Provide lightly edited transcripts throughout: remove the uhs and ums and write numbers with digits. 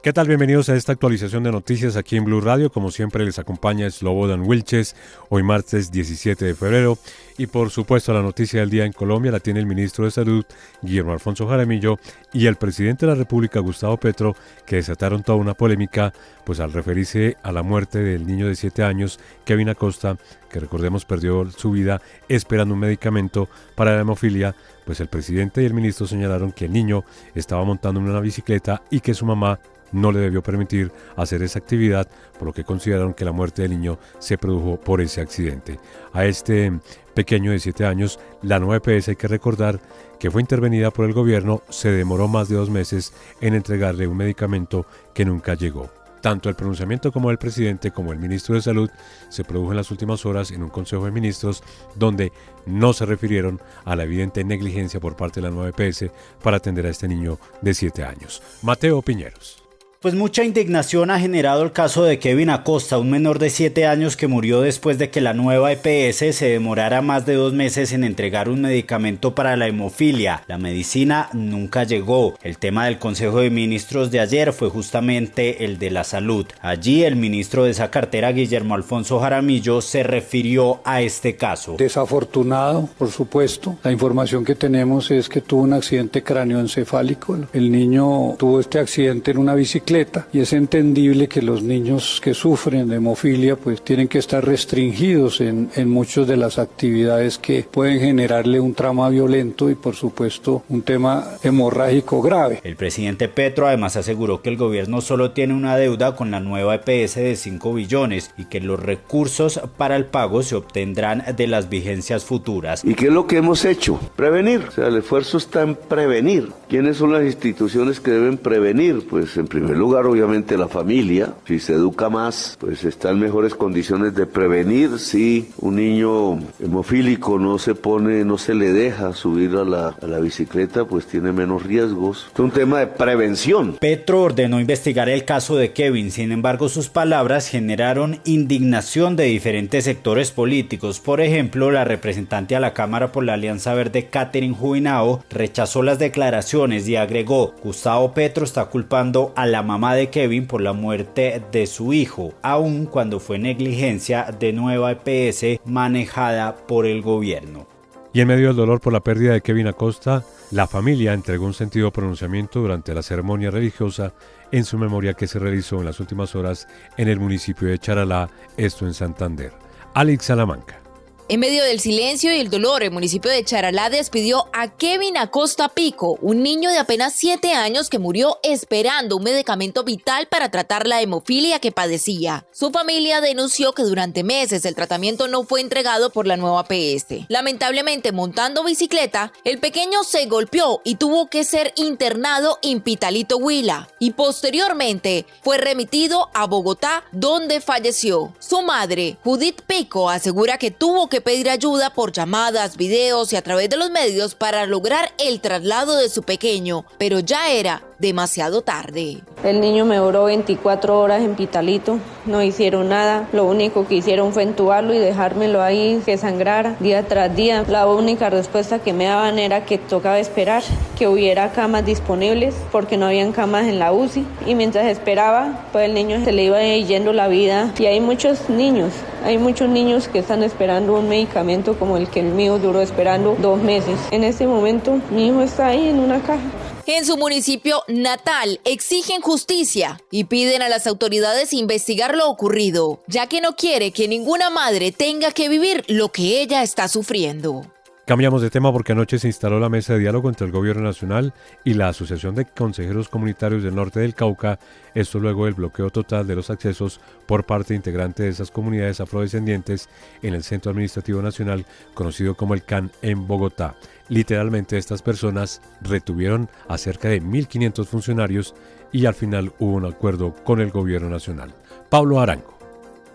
¿Qué tal? Bienvenidos a esta actualización de noticias aquí en Blue Radio. Como siempre les acompaña Slobodan Wilches, hoy martes 17 de febrero. Y por supuesto la noticia del día en Colombia la tiene el ministro de Salud, Guillermo Alfonso Jaramillo, y el presidente de la República, Gustavo Petro, que desataron toda una polémica pues al referirse a la muerte del niño de 7 años, Kevin Acosta, que recordemos perdió su vida esperando un medicamento para la hemofilia. Pues el presidente y el ministro señalaron que el niño estaba montando en una bicicleta y que su mamá no le debió permitir hacer esa actividad, por lo que consideraron que la muerte del niño se produjo por ese accidente. A este pequeño de 7 años, la nueva EPS, hay que recordar que fue intervenida por el gobierno, se demoró más de 2 meses en entregarle un medicamento que nunca llegó. Tanto el pronunciamiento como el presidente como el ministro de Salud se produjo en las últimas horas en un consejo de ministros donde no se refirieron a la evidente negligencia por parte de la nueva EPS para atender a este niño de 7 años. Mateo Piñeros. Pues mucha indignación ha generado el caso de Kevin Acosta, un menor de 7 años que murió después de que la nueva EPS se demorara más de 2 meses en entregar un medicamento para la hemofilia. La medicina nunca llegó. El tema del Consejo de Ministros de ayer fue justamente el de la salud. Allí el ministro de esa cartera, Guillermo Alfonso Jaramillo, se refirió a este caso. Desafortunado, por supuesto. La información que tenemos es que tuvo un accidente cráneoencefálico. El niño tuvo este accidente en una bicicleta. Y es entendible que los niños que sufren de hemofilia pues tienen que estar restringidos en muchas de las actividades que pueden generarle un trauma violento y por supuesto un tema hemorrágico grave. El presidente Petro además aseguró que el gobierno solo tiene una deuda con la nueva EPS de 5 billones y que los recursos para el pago se obtendrán de las vigencias futuras. ¿Y qué es lo que hemos hecho? Prevenir. O sea, el esfuerzo está en prevenir. ¿Quiénes son las instituciones que deben prevenir? Pues en primer lugar, obviamente la familia. Si se educa más, pues está en mejores condiciones de prevenir. Si un niño hemofílico no se le deja subir a la bicicleta, pues tiene menos riesgos. Es un tema de prevención. Petro ordenó investigar el caso de Kevin. Sin embargo, sus palabras generaron indignación de diferentes sectores políticos. Por ejemplo, la representante a la Cámara por la Alianza Verde, Catherine Jubinao, rechazó las declaraciones y agregó: Gustavo Petro está culpando a la mamá de Kevin por la muerte de su hijo, aun cuando fue negligencia de nueva EPS manejada por el gobierno. Y en medio del dolor por la pérdida de Kevin Acosta, la familia entregó un sentido pronunciamiento durante la ceremonia religiosa en su memoria que se realizó en las últimas horas en el municipio de Charalá, esto en Santander. Alex Salamanca. En medio del silencio y el dolor, el municipio de Charalá despidió a Kevin Acosta Pico, un niño de apenas 7 años que murió esperando un medicamento vital para tratar la hemofilia que padecía. Su familia denunció que durante meses el tratamiento no fue entregado por la nueva PS. Lamentablemente, montando bicicleta, el pequeño se golpeó y tuvo que ser internado en Pitalito, Huila, y posteriormente fue remitido a Bogotá, donde falleció. Su madre, Judith Pico, asegura que tuvo que pedir ayuda por llamadas, videos y a través de los medios para lograr el traslado de su pequeño, pero ya era demasiado tarde. El niño me duró 24 horas en Pitalito, no hicieron nada, lo único que hicieron fue entubarlo y dejármelo ahí que sangrara día tras día. La única respuesta que me daban era que tocaba esperar que hubiera camas disponibles porque no habían camas en la UCI, y mientras esperaba pues el niño se le iba yendo la vida. Y hay muchos niños que están esperando un medicamento como el que el mío duró esperando 2 meses. En este momento mi hijo está ahí en una caja. En su municipio natal exigen justicia y piden a las autoridades investigar lo ocurrido, ya que no quiere que ninguna madre tenga que vivir lo que ella está sufriendo. Cambiamos de tema porque anoche se instaló la mesa de diálogo entre el Gobierno Nacional y la Asociación de Consejeros Comunitarios del Norte del Cauca, esto luego del bloqueo total de los accesos por parte de integrantes de esas comunidades afrodescendientes en el Centro Administrativo Nacional, conocido como el CAN, en Bogotá. Literalmente estas personas retuvieron a cerca de 1.500 funcionarios y al final hubo un acuerdo con el Gobierno Nacional. Pablo Arango.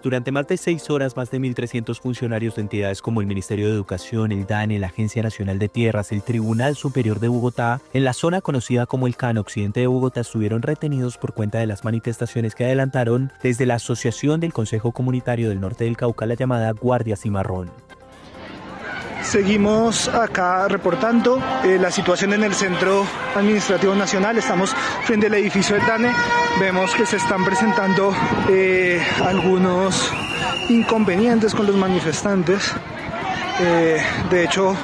Durante más de 6 horas, más de 1.300 funcionarios de entidades como el Ministerio de Educación, el DANE, la Agencia Nacional de Tierras, el Tribunal Superior de Bogotá, en la zona conocida como el CAN Occidente de Bogotá, estuvieron retenidos por cuenta de las manifestaciones que adelantaron desde la Asociación del Consejo Comunitario del Norte del Cauca, la llamada Guardia Cimarrón. Seguimos acá reportando la situación en el Centro Administrativo Nacional. Estamos frente al edificio del DANE. Vemos que se están presentando algunos inconvenientes con los manifestantes. De hecho,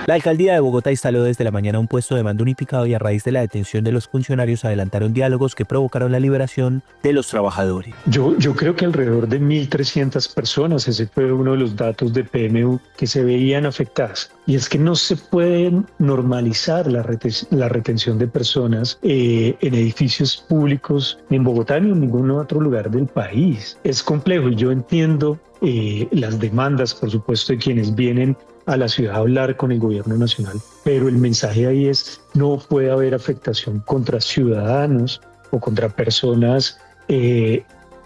la alcaldía de Bogotá instaló desde la mañana un puesto de mando unificado y a raíz de la detención de los funcionarios adelantaron diálogos que provocaron la liberación de los trabajadores. Yo creo que alrededor de 1.300 personas, ese fue uno de los datos de PMU, que se veían afectadas. Y es que no se puede normalizar la retención de personas en edificios públicos ni en Bogotá ni en ningún otro lugar del país. Es complejo y yo entiendo las demandas, por supuesto, de quienes vienen a la ciudad a hablar con el gobierno nacional, pero el mensaje ahí es: no puede haber afectación contra ciudadanos o contra personas que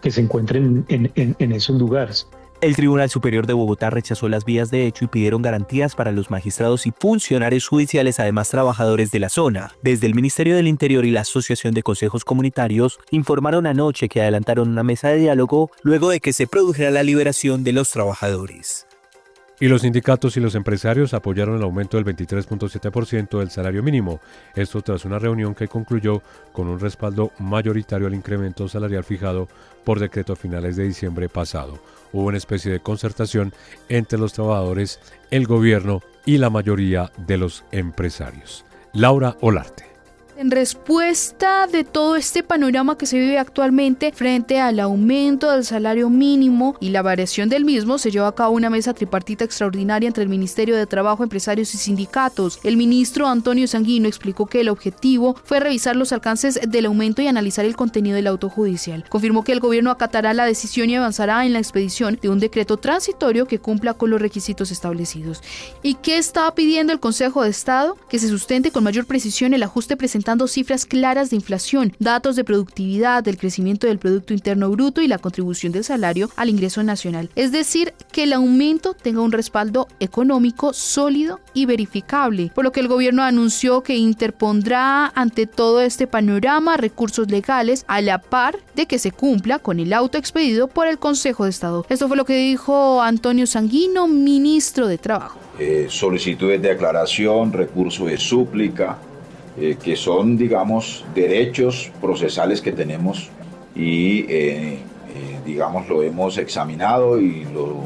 se encuentren en esos lugares. El Tribunal Superior de Bogotá rechazó las vías de hecho y pidieron garantías para los magistrados y funcionarios judiciales, además trabajadores de la zona. Desde el Ministerio del Interior y la Asociación de Consejos Comunitarios informaron anoche que adelantaron una mesa de diálogo luego de que se produjera la liberación de los trabajadores. Y los sindicatos y los empresarios apoyaron el aumento del 23.7% del salario mínimo. Esto tras una reunión que concluyó con un respaldo mayoritario al incremento salarial fijado por decreto a finales de diciembre pasado. Hubo una especie de concertación entre los trabajadores, el gobierno y la mayoría de los empresarios. Laura Olarte. En respuesta de todo este panorama que se vive actualmente frente al aumento del salario mínimo y la variación del mismo, se llevó a cabo una mesa tripartita extraordinaria entre el Ministerio de Trabajo, Empresarios y Sindicatos. El ministro Antonio Sanguino explicó que el objetivo fue revisar los alcances del aumento y analizar el contenido del auto judicial. Confirmó que el gobierno acatará la decisión y avanzará en la expedición de un decreto transitorio que cumpla con los requisitos establecidos. ¿Y qué estaba pidiendo el Consejo de Estado? Que se sustente con mayor precisión el ajuste presentado cifras claras de inflación, datos de productividad, del crecimiento del Producto Interno Bruto y la contribución del salario al ingreso nacional. Es decir, que el aumento tenga un respaldo económico sólido y verificable, por lo que el gobierno anunció que interpondrá ante todo este panorama recursos legales a la par de que se cumpla con el auto expedido por el Consejo de Estado. Esto fue lo que dijo Antonio Sanguino, ministro de Trabajo. Solicitudes de aclaración, recursos de súplica, que son, digamos, derechos procesales que tenemos y, digamos, lo hemos examinado y lo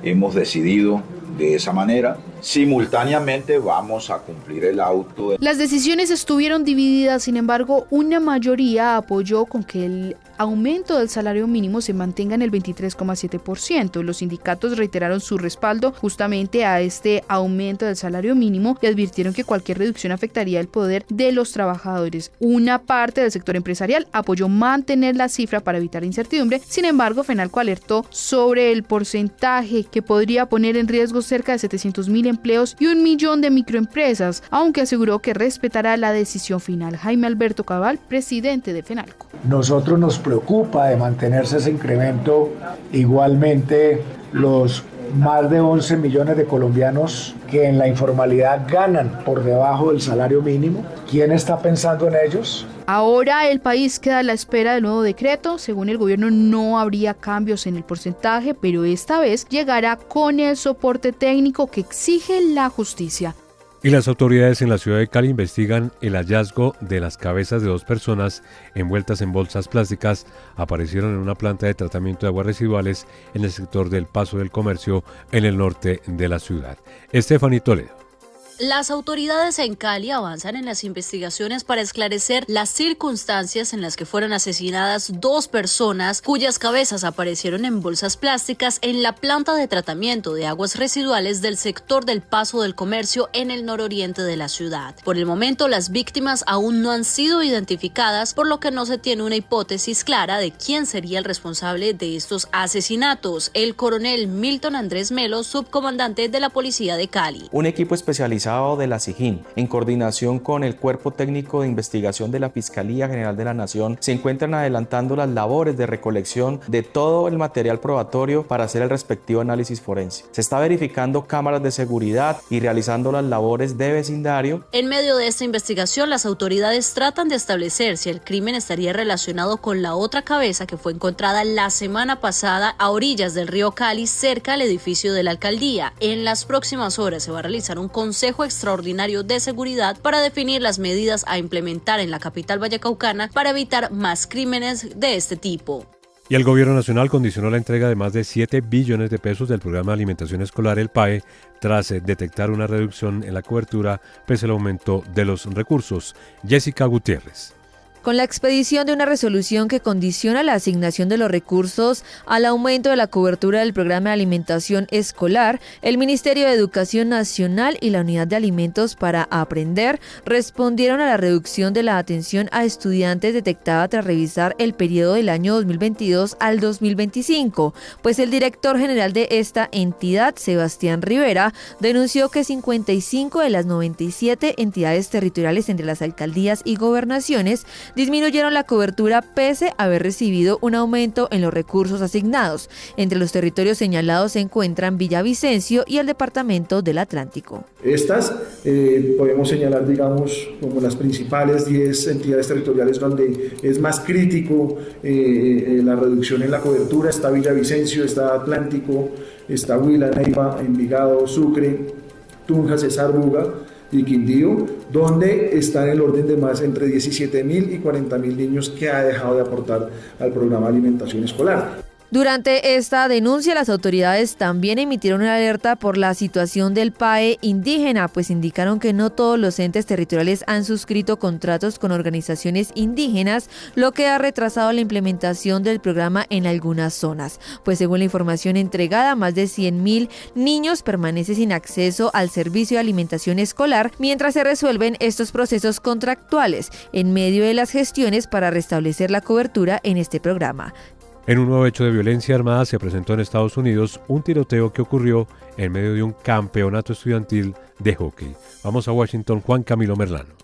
hemos decidido de esa manera. Simultáneamente vamos a cumplir el auto. Las decisiones estuvieron divididas, sin embargo, una mayoría apoyó con que el aumento del salario mínimo se mantenga en el 23,7%. Los sindicatos reiteraron su respaldo justamente a este aumento del salario mínimo y advirtieron que cualquier reducción afectaría el poder de los trabajadores. Una parte del sector empresarial apoyó mantener la cifra para evitar incertidumbre. Sin embargo, FENALCO alertó sobre el porcentaje que podría poner en riesgo cerca de 700.000 empleos y 1 millón de microempresas, aunque aseguró que respetará la decisión final. Jaime Alberto Cabal, presidente de FENALCO. Nosotros nos preocupa de mantenerse ese incremento. Igualmente, los más de 11 millones de colombianos que en la informalidad ganan por debajo del salario mínimo. ¿Quién está pensando en ellos? Ahora el país queda a la espera del nuevo decreto. Según el gobierno, no habría cambios en el porcentaje, pero esta vez llegará con el soporte técnico que exige la justicia. Y las autoridades en la ciudad de Cali investigan el hallazgo de las cabezas de 2 personas envueltas en bolsas plásticas. Aparecieron en una planta de tratamiento de aguas residuales en el sector del Paso del Comercio, en el norte de la ciudad. Estefanía Toledo. Las autoridades en Cali avanzan en las investigaciones para esclarecer las circunstancias en las que fueron asesinadas 2 personas cuyas cabezas aparecieron en bolsas plásticas en la planta de tratamiento de aguas residuales del sector del Paso del Comercio en el nororiente de la ciudad. Por el momento, las víctimas aún no han sido identificadas, por lo que no se tiene una hipótesis clara de quién sería el responsable de estos asesinatos. El coronel Milton Andrés Melo, subcomandante de la Policía de Cali. Un equipo especializado especializado de la SIJIN, en coordinación con el Cuerpo Técnico de Investigación de la Fiscalía General de la Nación, se encuentran adelantando las labores de recolección de todo el material probatorio para hacer el respectivo análisis forense. Se está verificando cámaras de seguridad y realizando las labores de vecindario. En medio de esta investigación, las autoridades tratan de establecer si el crimen estaría relacionado con la otra cabeza que fue encontrada la semana pasada a orillas del río Cali, cerca al edificio de la alcaldía. En las próximas horas se va a realizar un consejo extraordinario de seguridad para definir las medidas a implementar en la capital vallecaucana para evitar más crímenes de este tipo. Y el Gobierno Nacional condicionó la entrega de más de 7 billones de pesos del programa de alimentación escolar, el PAE, tras detectar una reducción en la cobertura pese al aumento de los recursos. Jessica Gutiérrez. Con la expedición de una resolución que condiciona la asignación de los recursos al aumento de la cobertura del programa de alimentación escolar, el Ministerio de Educación Nacional y la Unidad de Alimentos para Aprender respondieron a la reducción de la atención a estudiantes detectada tras revisar el periodo del año 2022 al 2025, pues el director general de esta entidad, Sebastián Rivera, denunció que 55 de las 97 entidades territoriales entre las alcaldías y gobernaciones disminuyeron la cobertura pese a haber recibido un aumento en los recursos asignados. Entre los territorios señalados se encuentran Villavicencio y el departamento del Atlántico. Estas podemos señalar, digamos, como las principales 10 entidades territoriales donde es más crítico la reducción en la cobertura. Está Villavicencio, está Atlántico, está Huila, Neiva, Envigado, Sucre, Tunja, Cesar, Buga y Quindío, donde está en el orden de más entre 17.000 y 40.000 niños que ha dejado de aportar al programa de alimentación escolar. Durante esta denuncia, las autoridades también emitieron una alerta por la situación del PAE indígena, pues indicaron que no todos los entes territoriales han suscrito contratos con organizaciones indígenas, lo que ha retrasado la implementación del programa en algunas zonas. Pues según la información entregada, más de 100.000 niños permanecen sin acceso al servicio de alimentación escolar mientras se resuelven estos procesos contractuales en medio de las gestiones para restablecer la cobertura en este programa. En un nuevo hecho de violencia armada se presentó en Estados Unidos un tiroteo que ocurrió en medio de un campeonato estudiantil de hockey. Vamos a Washington, Juan Camilo Merlano.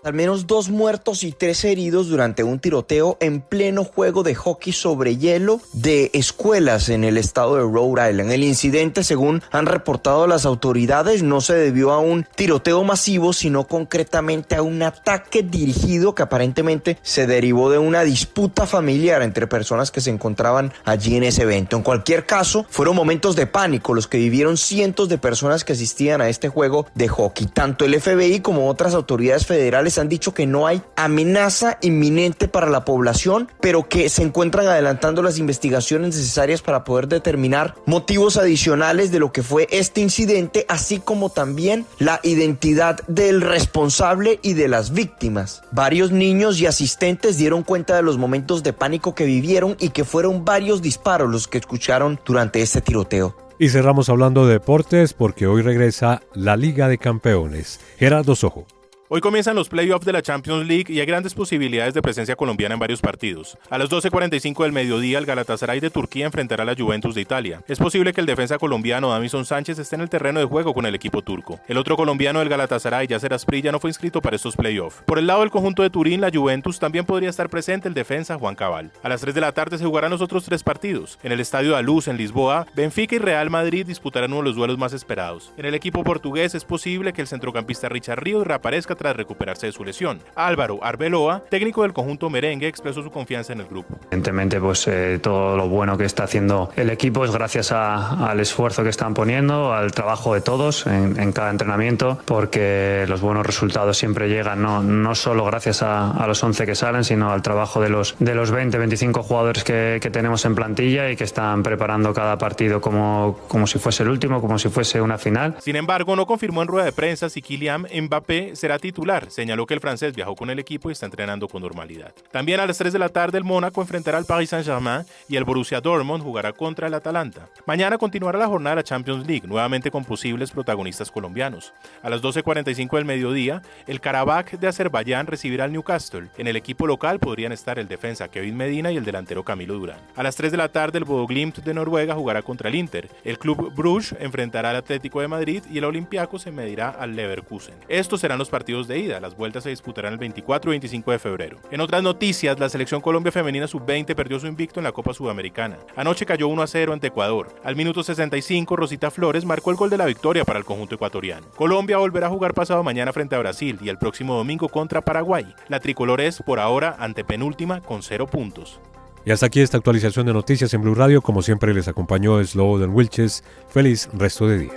Al menos 2 muertos y 3 heridos durante un tiroteo en pleno juego de hockey sobre hielo de escuelas en el estado de Rhode Island. El incidente, según han reportado las autoridades, no se debió a un tiroteo masivo, sino concretamente a un ataque dirigido que aparentemente se derivó de una disputa familiar entre personas que se encontraban allí en ese evento. En cualquier caso, fueron momentos de pánico los que vivieron cientos de personas que asistían a este juego de hockey. Tanto el FBI como otras autoridades federales han dicho que no hay amenaza inminente para la población, pero que se encuentran adelantando las investigaciones necesarias para poder determinar motivos adicionales de lo que fue este incidente, así como también la identidad del responsable y de las víctimas. Varios niños y asistentes dieron cuenta de los momentos de pánico que vivieron y que fueron varios disparos los que escucharon durante este tiroteo. Y cerramos hablando de deportes porque hoy regresa la Liga de Campeones. Gerardo Sojo. Hoy comienzan los playoffs de la Champions League y hay grandes posibilidades de presencia colombiana en varios partidos. A las 12:45 del mediodía, el Galatasaray de Turquía enfrentará a la Juventus de Italia. Es posible que el defensa colombiano Davinson Sánchez esté en el terreno de juego con el equipo turco. El otro colombiano del Galatasaray, Yasser Asprilla, no fue inscrito para estos playoffs. Por el lado del conjunto de Turín, la Juventus, también podría estar presente el defensa Juan Cabal. A las 3 de la tarde se jugarán los otros 3 partidos. En el Estadio da Luz, en Lisboa, Benfica y Real Madrid disputarán uno de los duelos más esperados. En el equipo portugués es posible que el centrocampista Richard Ríos reaparezca tras recuperarse de su lesión. Álvaro Arbeloa, técnico del conjunto merengue, expresó su confianza en el grupo. Evidentemente, todo lo bueno que está haciendo el equipo es gracias al esfuerzo que están poniendo, al trabajo de todos en cada entrenamiento, porque los buenos resultados siempre llegan no solo gracias a los 11 que salen, sino al trabajo de los 20-25 jugadores que tenemos en plantilla y que están preparando cada partido como si fuese el último, como si fuese una final. Sin embargo, no confirmó en rueda de prensa si Kylian Mbappé será titular titular. Señaló que el francés viajó con el equipo y está entrenando con normalidad. También a las 3 de la tarde el Mónaco enfrentará al Paris Saint-Germain y el Borussia Dortmund jugará contra el Atalanta. Mañana continuará la jornada de la Champions League, nuevamente con posibles protagonistas colombianos. A las 12:45 del mediodía, el Karabakh de Azerbaiyán recibirá al Newcastle. En el equipo local podrían estar el defensa Kevin Medina y el delantero Camilo Durán. A las 3 de la tarde el Bodo Glimt de Noruega jugará contra el Inter. El Club Bruges enfrentará al Atlético de Madrid y el Olympiacos se medirá al Leverkusen. Estos serán los partidos de ida. Las vueltas se disputarán el 24 y 25 de febrero. En otras noticias, la selección Colombia femenina sub-20 perdió su invicto en la Copa Sudamericana. Anoche cayó 1-0 ante Ecuador. Al minuto 65, Rosita Flores marcó el gol de la victoria para el conjunto ecuatoriano. Colombia volverá a jugar pasado mañana frente a Brasil y el próximo domingo contra Paraguay. La tricolor es, por ahora, antepenúltima con 0 puntos. Y hasta aquí esta actualización de noticias en Blue Radio. Como siempre les acompañó Slobodan Wilches. Feliz resto de día.